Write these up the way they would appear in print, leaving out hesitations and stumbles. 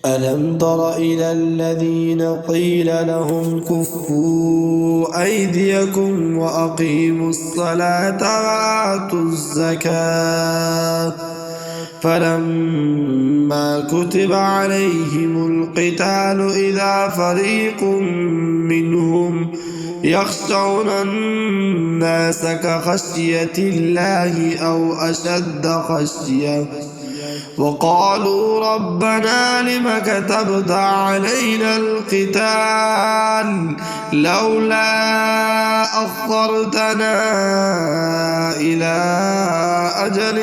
ألم تر إلى الذين قيل لهم كفوا أيديكم وأقيموا الصلاة وآتوا الزكاة فلما كتب عليهم القتال إذا فريق منهم يخشون الناس كخشية الله أو أشد خشية وقالوا ربنا لم كتبت علينا القتال لولا أخرتنا إلى أجل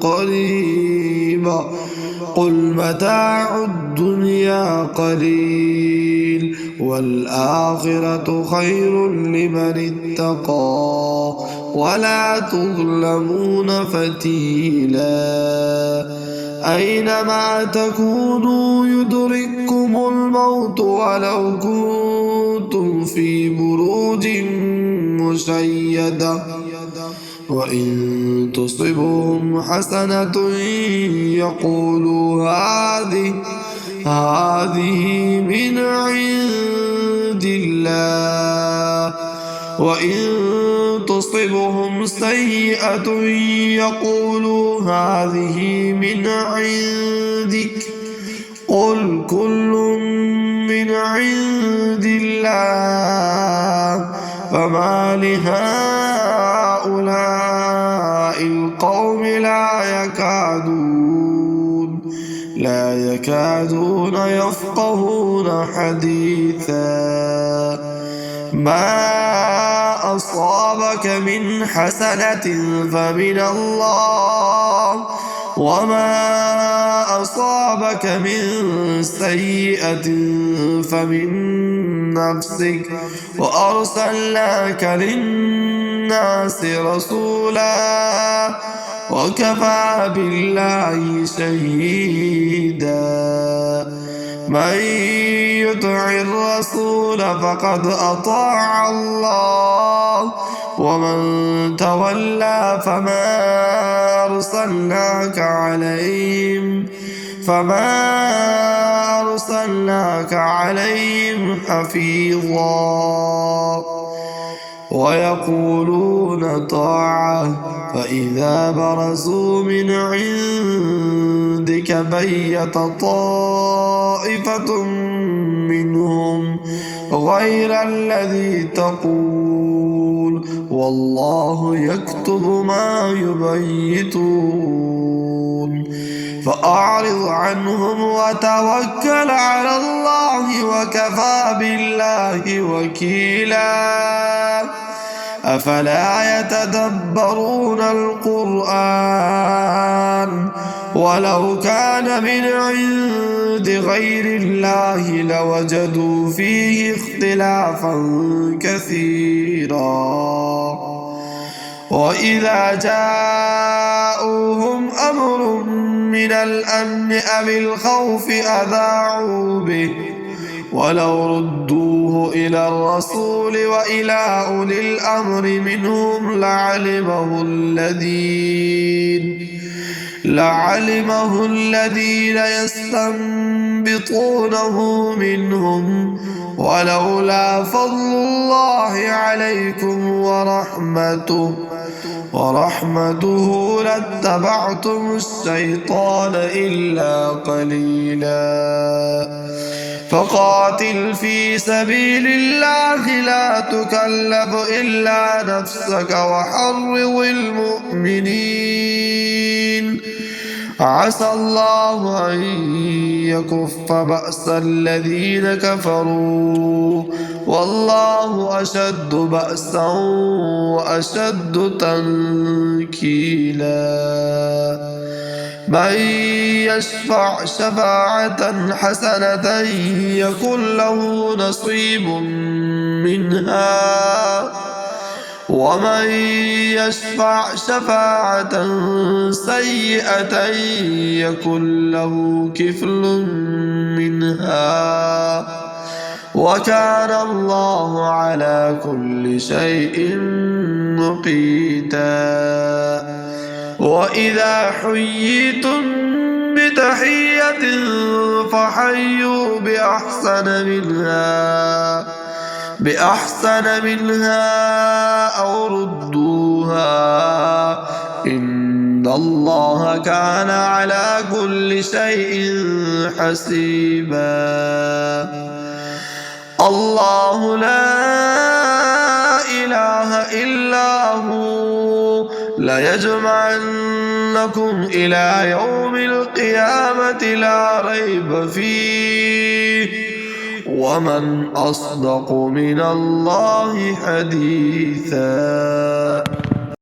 قريب قل متاع الدنيا قليل والآخرة خير لمن اتقى ولا تظلمون فتيلا أينما تكونوا يدرككم الموت ولو كنتم في بروج مشيدة وإن تصبهم حسنة يقولوا هذه من عند الله وإن تصبهم سيئة يقولوا هذه من عندك قل كل من عند الله فما لهؤلاء القوم لا يكادون يفقهون حديثا ما أصابك من حسنة فمن الله وما أصابك من سيئة فمن نفسك وأرسلناك للناس رسولا وكفى بالله شهيدا من يطع الرسول فقد أطاع الله ومن تولى فما أرسلناك عليهم حفيظا ويقولون طاعة فإذا برزوا من عندك بيت طائفة منهم غير الذي تقول والله يكتب ما يبيتون فأعرض عنهم وتوكل على الله وكفى بالله وكيلا أفلا يتدبرون القرآن ولو كان من عند غير الله لوجدوا فيه اختلافا كثيرا وإذا جاءوهم أمر من الأمن أو الخوف أذاعوا به ولو ردوه إلى الرسول وإلى أولي الأمر منهم لعلمه الذين يستنبطونه منهم ولولا فضل الله عليكم ورحمته لاتبعتم الشيطان إلا قليلا فقاتل في سبيل الله لا تكلف إلا نفسك وحرض المؤمنين عسى الله أن يكف بأس الذين كفروا والله أشد بأسا وأشد تنكيلا من يشفع شفاعة حسنة يكن له نصيب منها ومن يشفع شفاعة سيئة يكن له كفل منها وكان الله على كل شيء مقيتا وإذا حييتم بتحية فحيوا بأحسن منها أو ردوها إن الله كان على كل شيء حسيبا. الله لا إله إلا هو ليجمعنكم إلى يوم القيامة لا ريب فيه ومن أصدق من الله حديثا.